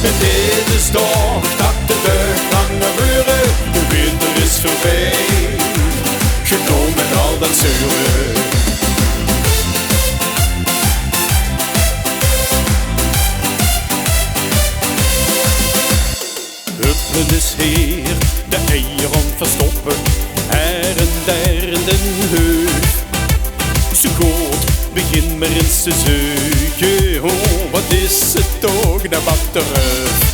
En dit is toch dat de lange muren, de winter is voorbij. Genoeg met al dat zeuren. Huppelen is heer, de eieren verstoppen, her en der in den heug. Ze goed, begin maar eens te zeuken, oh wat is het toch, naar wat terug.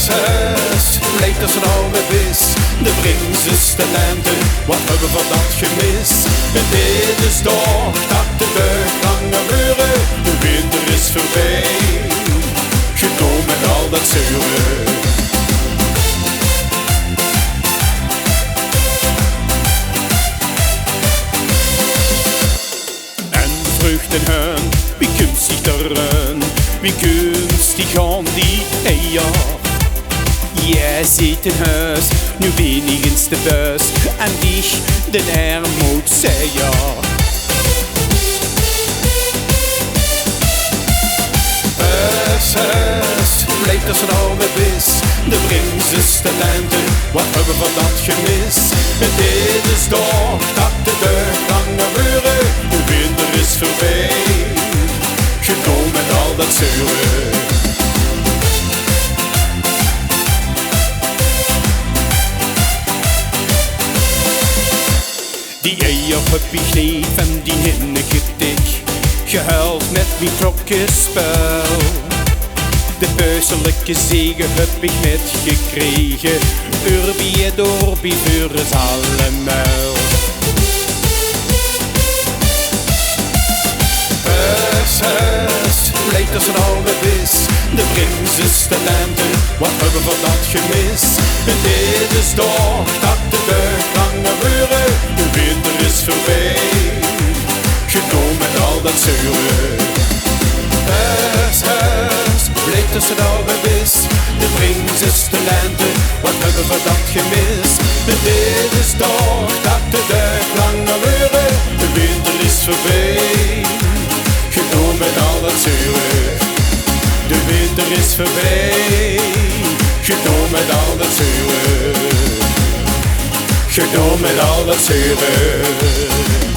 Huis, lijkt als een oude vis, de bringzus de lente, wat hebben we dat gemis. En dit is toch dat de lange muren, de winter is voorbij. Genoeg met al dat zeuren. En vruchtenhuin, wie kunstig daran, wie kunstig aan die eier. Jij zit in huis, nu wenigstens de buis, en dich den armoed zei ja. Huis, lijkt als een oude vis, de bringzus de lente, wat hebben we dat gemis. En dit is toch dat de lange muren, de winter is voorbij. Genoeg met al dat zeuren. Die eier heb ik niet van die hinnegetik, gehuild met mijn klokkenspel. De puiselijke zegen heb ik net gekregen, urbi et orbi voor ons allemaal. Huis, lijkt als een oude vis, de bringzus de lente, wat hebben we dat gemis. En dit is toch dat de lange muren, de winter is voorbij. Genoeg met al dat zeuren. Huis, lijkt als een oude vis, de bringzus de lente, wat hebben we dat gemis. En dit is toch dat de lange muren, de winter is voorbij. Genoeg met al dat zeuren. De winter is voorbij. Genoeg met al dat zeuren. Genoeg met al dat zeuren.